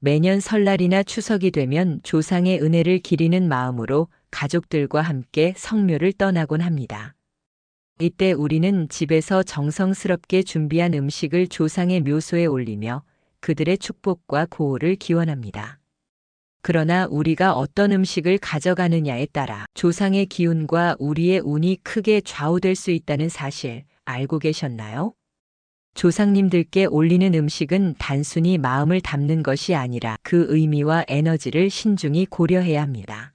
매년 설날이나 추석이 되면 조상의 은혜를 기리는 마음으로 가족들과 함께 성묘를 떠나곤 합니다. 이때 우리는 집에서 정성스럽게 준비한 음식을 조상의 묘소에 올리며 그들의 축복과 보호를 기원합니다. 그러나 우리가 어떤 음식을 가져가느냐에 따라 조상의 기운과 우리의 운이 크게 좌우될 수 있다는 사실 알고 계셨나요? 조상님들께 올리는 음식은 단순히 마음을 담는 것이 아니라 그 의미와 에너지를 신중히 고려해야 합니다.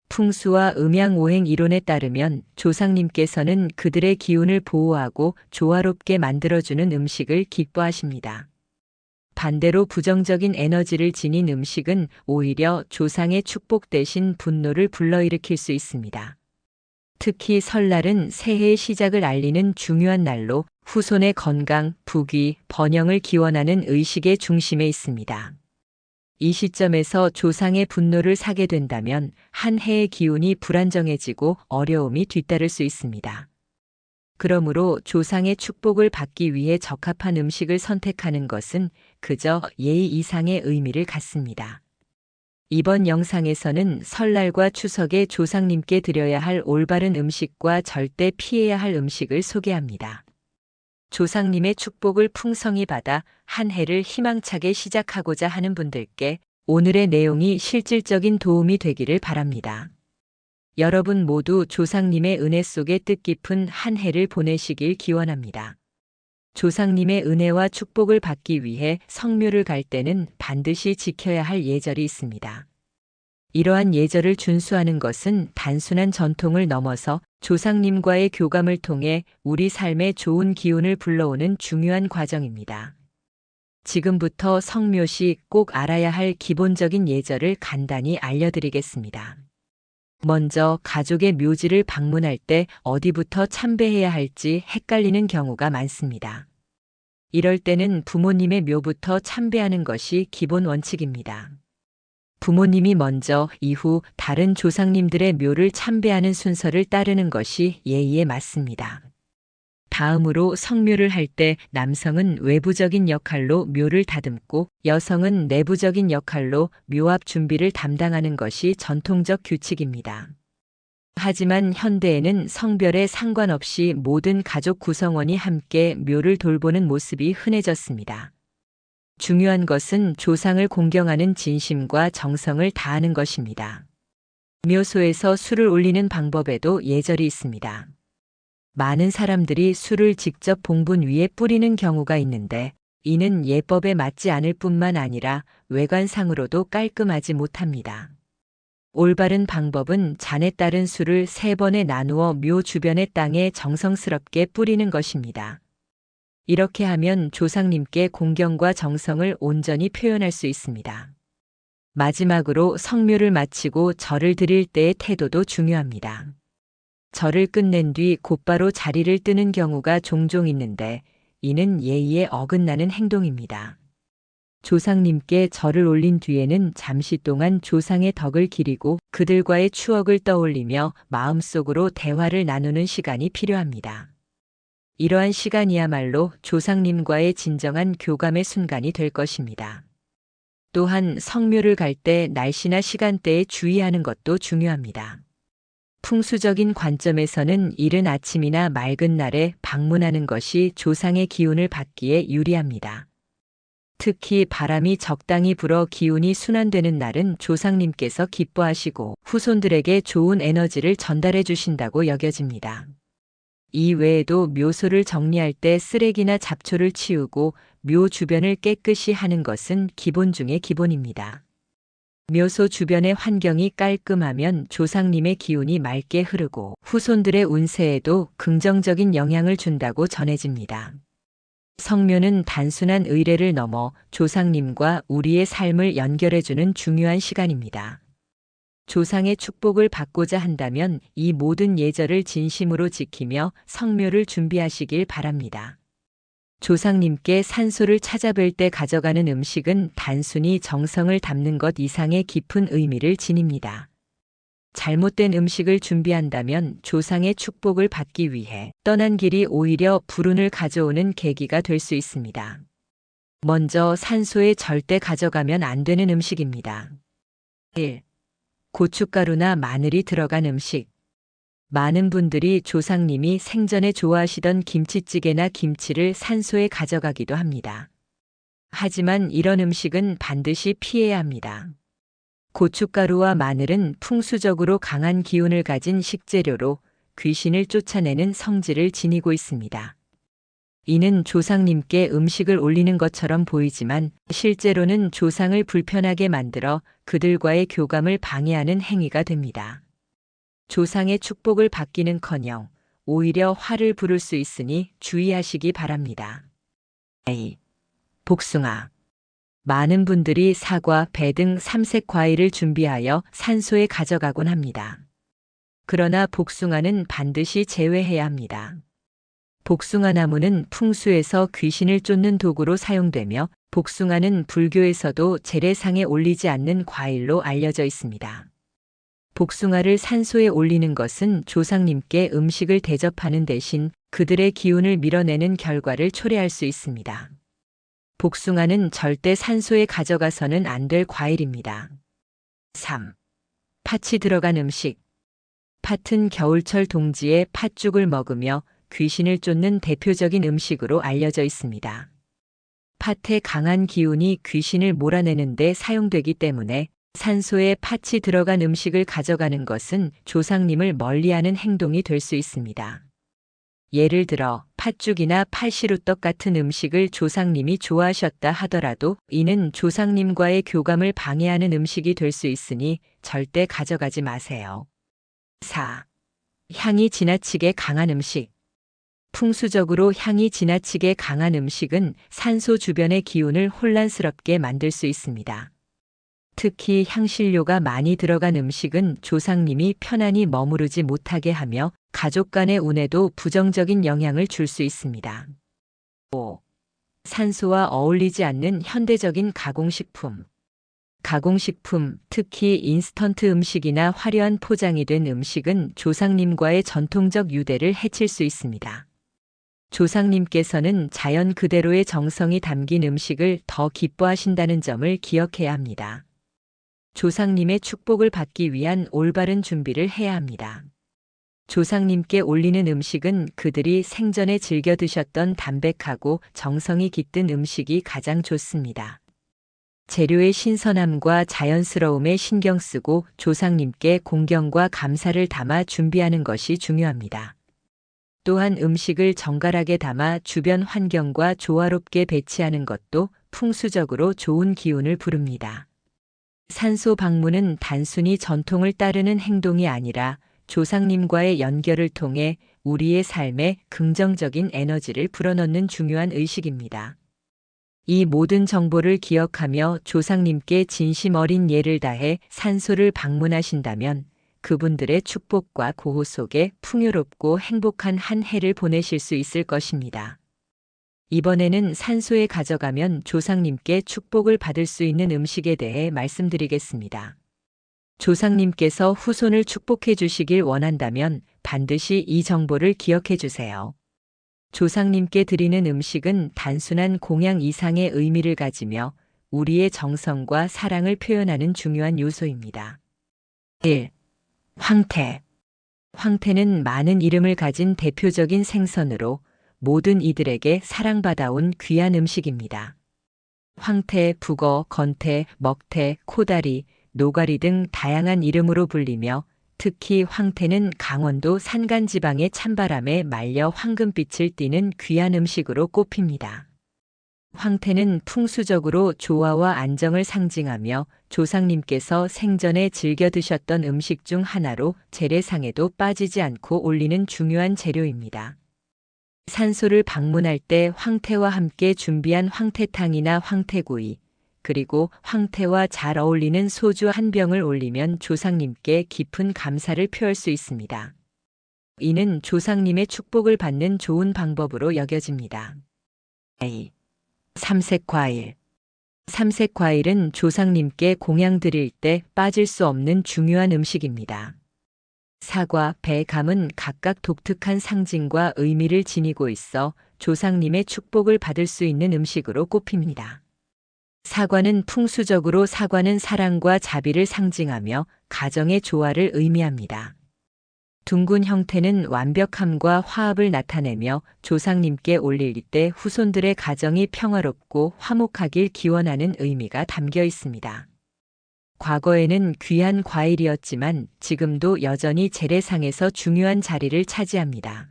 풍수와 음양오행 이론에 따르면 조상님께서는 그들의 기운을 보호하고 조화롭게 만들어주는 음식을 기뻐하십니다. 반대로 부정적인 에너지를 지닌 음식은 오히려 조상의 축복 대신 분노를 불러일으킬 수 있습니다. 특히 설날은 새해의 시작을 알리는 중요한 날로 후손의 건강, 부귀, 번영을 기원하는 의식의 중심에 있습니다. 이 시점에서 조상의 분노를 사게 된다면 한 해의 기운이 불안정해지고 어려움이 뒤따를 수 있습니다. 그러므로 조상의 축복을 받기 위해 적합한 음식을 선택하는 것은 그저 예의 이상의 의미를 갖습니다. 이번 영상에서는 설날과 추석에 조상님께 드려야 할 올바른 음식과 절대 피해야 할 음식을 소개합니다. 조상님의 축복을 풍성히 받아 한 해를 희망차게 시작하고자 하는 분들께 오늘의 내용이 실질적인 도움이 되기를 바랍니다. 여러분 모두 조상님의 은혜 속에 뜻깊은 한 해를 보내시길 기원합니다. 조상님의 은혜와 축복을 받기 위해 성묘를 갈 때는 반드시 지켜야 할 예절이 있습니다. 이러한 예절을 준수하는 것은 단순한 전통을 넘어서 조상님과의 교감을 통해 우리 삶에 좋은 기운을 불러오는 중요한 과정입니다. 지금부터 성묘 시 꼭 알아야 할 기본적인 예절을 간단히 알려드리겠습니다. 먼저 가족의 묘지를 방문할 때 어디부터 참배해야 할지 헷갈리는 경우가 많습니다. 이럴 때는 부모님의 묘부터 참배하는 것이 기본 원칙입니다. 부모님이 먼저 이후 다른 조상님들의 묘를 참배하는 순서를 따르는 것이 예의에 맞습니다. 다음으로 성묘를 할 때 남성은 외부적인 역할로 묘를 다듬고 여성은 내부적인 역할로 묘 앞 준비를 담당하는 것이 전통적 규칙입니다. 하지만 현대에는 성별에 상관없이 모든 가족 구성원이 함께 묘를 돌보는 모습이 흔해졌습니다. 중요한 것은 조상을 공경하는 진심과 정성을 다하는 것입니다. 묘소에서 술을 올리는 방법에도 예절이 있습니다. 많은 사람들이 술을 직접 봉분 위에 뿌리는 경우가 있는데 이는 예법에 맞지 않을 뿐만 아니라 외관상으로도 깔끔하지 못합니다. 올바른 방법은 잔에 따른 술을 3번에 나누어 묘 주변의 땅에 정성스럽게 뿌리는 것입니다. 이렇게 하면 조상님께 공경과 정성을 온전히 표현할 수 있습니다. 마지막으로 성묘를 마치고 절을 드릴 때의 태도도 중요합니다. 절을 끝낸 뒤 곧바로 자리를 뜨는 경우가 종종 있는데 이는 예의에 어긋나는 행동입니다. 조상님께 절을 올린 뒤에는 잠시 동안 조상의 덕을 기리고 그들과의 추억을 떠올리며 마음속으로 대화를 나누는 시간이 필요합니다. 이러한 시간이야말로 조상님과의 진정한 교감의 순간이 될 것입니다. 또한 성묘를 갈 때 날씨나 시간대에 주의하는 것도 중요합니다. 풍수적인 관점에서는 이른 아침이나 맑은 날에 방문하는 것이 조상의 기운을 받기에 유리합니다. 특히 바람이 적당히 불어 기운이 순환되는 날은 조상님께서 기뻐하시고 후손들에게 좋은 에너지를 전달해 주신다고 여겨집니다. 이 외에도 묘소를 정리할 때 쓰레기나 잡초를 치우고 묘 주변을 깨끗이 하는 것은 기본 중의 기본입니다. 묘소 주변의 환경이 깔끔하면 조상님의 기운이 맑게 흐르고 후손들의 운세에도 긍정적인 영향을 준다고 전해집니다. 성묘는 단순한 의례를 넘어 조상님과 우리의 삶을 연결해주는 중요한 시간입니다. 조상의 축복을 받고자 한다면 이 모든 예절을 진심으로 지키며 성묘를 준비하시길 바랍니다. 조상님께 산소를 찾아뵐 때 가져가는 음식은 단순히 정성을 담는 것 이상의 깊은 의미를 지닙니다. 잘못된 음식을 준비한다면 조상의 축복을 받기 위해 떠난 길이 오히려 불운을 가져오는 계기가 될 수 있습니다. 먼저 산소에 절대 가져가면 안 되는 음식입니다. 1. 고춧가루나 마늘이 들어간 음식. 많은 분들이 조상님이 생전에 좋아하시던 김치찌개나 김치를 산소에 가져가기도 합니다. 하지만 이런 음식은 반드시 피해야 합니다. 고춧가루와 마늘은 풍수적으로 강한 기운을 가진 식재료로 귀신을 쫓아내는 성질을 지니고 있습니다. 이는 조상님께 음식을 올리는 것처럼 보이지만 실제로는 조상을 불편하게 만들어 그들과의 교감을 방해하는 행위가 됩니다. 조상의 축복을 받기는커녕 오히려 화를 부를 수 있으니 주의하시기 바랍니다. A. 복숭아. 많은 분들이 사과, 배 등 삼색 과일을 준비하여 산소에 가져가곤 합니다. 그러나 복숭아는 반드시 제외해야 합니다. 복숭아 나무는 풍수에서 귀신을 쫓는 도구로 사용되며 복숭아는 불교에서도 재래상에 올리지 않는 과일로 알려져 있습니다. 복숭아를 산소에 올리는 것은 조상님께 음식을 대접하는 대신 그들의 기운을 밀어내는 결과를 초래할 수 있습니다. 복숭아는 절대 산소에 가져가서는 안 될 과일입니다. 3. 팥이 들어간 음식. 팥은 겨울철 동지에 팥죽을 먹으며 귀신을 쫓는 대표적인 음식으로 알려져 있습니다. 팥의 강한 기운이 귀신을 몰아내는 데 사용되기 때문에 산소에 팥이 들어간 음식을 가져가는 것은 조상님을 멀리하는 행동이 될 수 있습니다. 예를 들어 팥죽이나 팥시루떡 같은 음식을 조상님이 좋아하셨다 하더라도 이는 조상님과의 교감을 방해하는 음식이 될 수 있으니 절대 가져가지 마세요. 4. 향이 지나치게 강한 음식. 풍수적으로 향이 지나치게 강한 음식은 산소 주변의 기운을 혼란스럽게 만들 수 있습니다. 특히 향신료가 많이 들어간 음식은 조상님이 편안히 머무르지 못하게 하며 가족 간의 운에도 부정적인 영향을 줄 수 있습니다. 5. 산소와 어울리지 않는 현대적인 가공식품. 가공식품, 특히 인스턴트 음식이나 화려한 포장이 된 음식은 조상님과의 전통적 유대를 해칠 수 있습니다. 조상님께서는 자연 그대로의 정성이 담긴 음식을 더 기뻐하신다는 점을 기억해야 합니다. 조상님의 축복을 받기 위한 올바른 준비를 해야 합니다. 조상님께 올리는 음식은 그들이 생전에 즐겨 드셨던 담백하고 정성이 깃든 음식이 가장 좋습니다. 재료의 신선함과 자연스러움에 신경 쓰고 조상님께 공경과 감사를 담아 준비하는 것이 중요합니다. 또한 음식을 정갈하게 담아 주변 환경과 조화롭게 배치하는 것도 풍수적으로 좋은 기운을 부릅니다. 산소 방문은 단순히 전통을 따르는 행동이 아니라 조상님과의 연결을 통해 우리의 삶에 긍정적인 에너지를 불어넣는 중요한 의식입니다. 이 모든 정보를 기억하며 조상님께 진심 어린 예를 다해 산소를 방문하신다면 그분들의 축복과 고호 속에 풍요롭고 행복한 한 해를 보내실 수 있을 것입니다. 이번에는 산소에 가져가면 조상님께 축복을 받을 수 있는 음식에 대해 말씀드리겠습니다. 조상님께서 후손을 축복해 주시길 원한다면 반드시 이 정보를 기억해 주세요. 조상님께 드리는 음식은 단순한 공양 이상의 의미를 가지며 우리의 정성과 사랑을 표현하는 중요한 요소입니다. 1. 황태. 황태는 많은 이름을 가진 대표적인 생선으로 모든 이들에게 사랑받아온 귀한 음식입니다. 황태, 북어, 건태, 먹태, 코다리, 노가리 등 다양한 이름으로 불리며 특히 황태는 강원도 산간지방의 찬바람에 말려 황금빛을 띠는 귀한 음식으로 꼽힙니다. 황태는 풍수적으로 조화와 안정을 상징하며 조상님께서 생전에 즐겨 드셨던 음식 중 하나로 재래상에도 빠지지 않고 올리는 중요한 재료입니다. 산소를 방문할 때 황태와 함께 준비한 황태탕이나 황태구이, 그리고 황태와 잘 어울리는 소주 한 병을 올리면 조상님께 깊은 감사를 표할 수 있습니다. 이는 조상님의 축복을 받는 좋은 방법으로 여겨집니다. A. 삼색과일. 삼색과일은 조상님께 공양 드릴 때 빠질 수 없는 중요한 음식입니다. 사과, 배, 감은 각각 독특한 상징과 의미를 지니고 있어 조상님의 축복을 받을 수 있는 음식으로 꼽힙니다. 사과는 풍수적으로 사과는 사랑과 자비를 상징하며 가정의 조화를 의미합니다. 둥근 형태는 완벽함과 화합을 나타내며 조상님께 올릴 때 후손들의 가정이 평화롭고 화목하길 기원하는 의미가 담겨 있습니다. 과거에는 귀한 과일이었지만 지금도 여전히 재래상에서 중요한 자리를 차지합니다.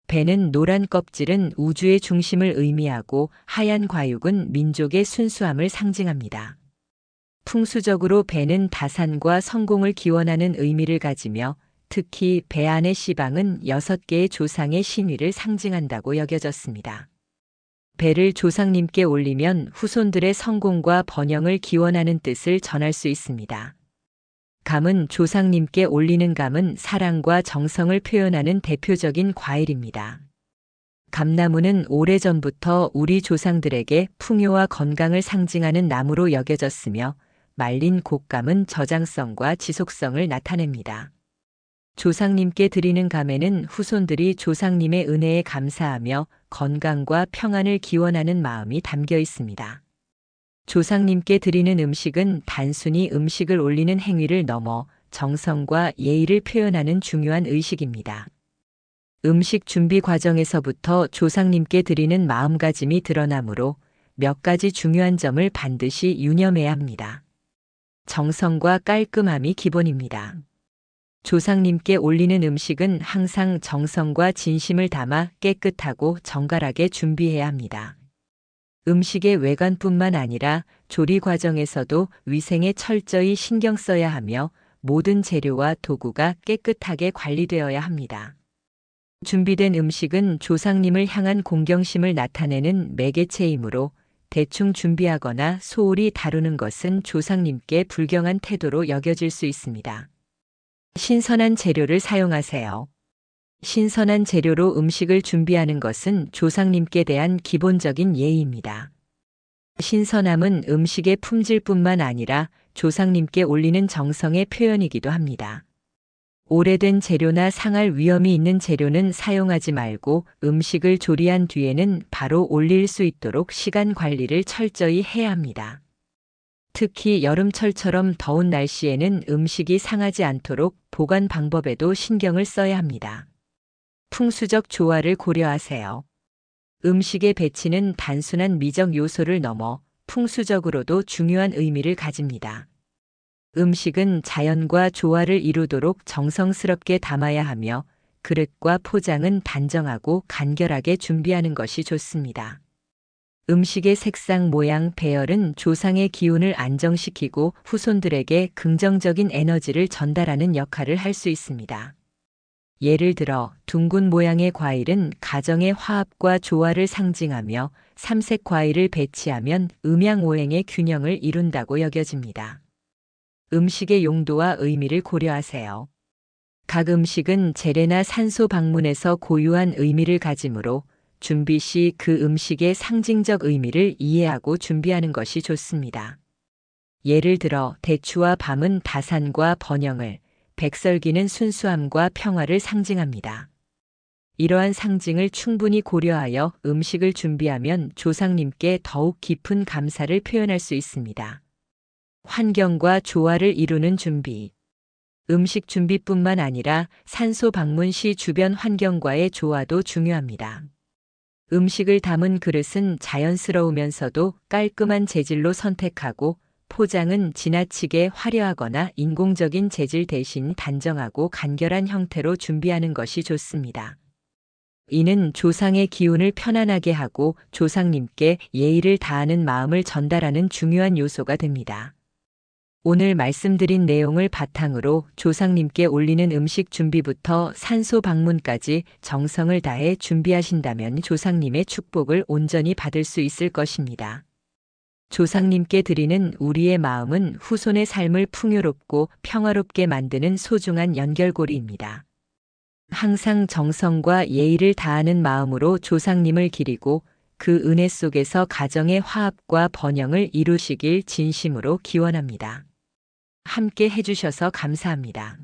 배는 노란 껍질은 우주의 중심을 의미하고 하얀 과육은 민족의 순수함을 상징합니다. 풍수적으로 배는 다산과 성공을 기원하는 의미를 가지며 특히 배 안의 씨방은 6개의 조상의 신위를 상징한다고 여겨졌습니다. 배를 조상님께 올리면 후손들의 성공과 번영을 기원하는 뜻을 전할 수 있습니다. 감은 조상님께 올리는 감은 사랑과 정성을 표현하는 대표적인 과일입니다. 감나무는 오래전부터 우리 조상들에게 풍요와 건강을 상징하는 나무로 여겨졌으며 말린 곶감은 저장성과 지속성을 나타냅니다. 조상님께 드리는 감에는 후손들이 조상님의 은혜에 감사하며 건강과 평안을 기원하는 마음이 담겨 있습니다. 조상님께 드리는 음식은 단순히 음식을 올리는 행위를 넘어 정성과 예의를 표현하는 중요한 의식입니다. 음식 준비 과정에서부터 조상님께 드리는 마음가짐이 드러나므로 몇 가지 중요한 점을 반드시 유념해야 합니다. 정성과 깔끔함이 기본입니다. 조상님께 올리는 음식은 항상 정성과 진심을 담아 깨끗하고 정갈하게 준비해야 합니다. 음식의 외관뿐만 아니라 조리 과정에서도 위생에 철저히 신경 써야 하며 모든 재료와 도구가 깨끗하게 관리되어야 합니다. 준비된 음식은 조상님을 향한 공경심을 나타내는 매개체이므로 대충 준비하거나 소홀히 다루는 것은 조상님께 불경한 태도로 여겨질 수 있습니다. 신선한 재료를 사용하세요. 신선한 재료로 음식을 준비하는 것은 조상님께 대한 기본적인 예의입니다. 신선함은 음식의 품질뿐만 아니라 조상님께 올리는 정성의 표현이기도 합니다. 오래된 재료나 상할 위험이 있는 재료는 사용하지 말고 음식을 조리한 뒤에는 바로 올릴 수 있도록 시간 관리를 철저히 해야 합니다. 특히 여름철처럼 더운 날씨에는 음식이 상하지 않도록 보관 방법에도 신경을 써야 합니다. 풍수적 조화를 고려하세요. 음식의 배치는 단순한 미적 요소를 넘어 풍수적으로도 중요한 의미를 가집니다. 음식은 자연과 조화를 이루도록 정성스럽게 담아야 하며 그릇과 포장은 단정하고 간결하게 준비하는 것이 좋습니다. 음식의 색상, 모양, 배열은 조상의 기운을 안정시키고 후손들에게 긍정적인 에너지를 전달하는 역할을 할 수 있습니다. 예를 들어 둥근 모양의 과일은 가정의 화합과 조화를 상징하며 삼색 과일을 배치하면 음양오행의 균형을 이룬다고 여겨집니다. 음식의 용도와 의미를 고려하세요. 각 음식은 재래나 산소 방문에서 고유한 의미를 가지므로 준비 시 그 음식의 상징적 의미를 이해하고 준비하는 것이 좋습니다. 예를 들어 대추와 밤은 다산과 번영을, 백설기는 순수함과 평화를 상징합니다. 이러한 상징을 충분히 고려하여 음식을 준비하면 조상님께 더욱 깊은 감사를 표현할 수 있습니다. 환경과 조화를 이루는 준비. 음식 준비뿐만 아니라 산소 방문 시 주변 환경과의 조화도 중요합니다. 음식을 담은 그릇은 자연스러우면서도 깔끔한 재질로 선택하고 포장은 지나치게 화려하거나 인공적인 재질 대신 단정하고 간결한 형태로 준비하는 것이 좋습니다. 이는 조상의 기운을 편안하게 하고 조상님께 예의를 다하는 마음을 전달하는 중요한 요소가 됩니다. 오늘 말씀드린 내용을 바탕으로 조상님께 올리는 음식 준비부터 산소 방문까지 정성을 다해 준비하신다면 조상님의 축복을 온전히 받을 수 있을 것입니다. 조상님께 드리는 우리의 마음은 후손의 삶을 풍요롭고 평화롭게 만드는 소중한 연결고리입니다. 항상 정성과 예의를 다하는 마음으로 조상님을 기리고 그 은혜 속에서 가정의 화합과 번영을 이루시길 진심으로 기원합니다. 함께 해주셔서 감사합니다.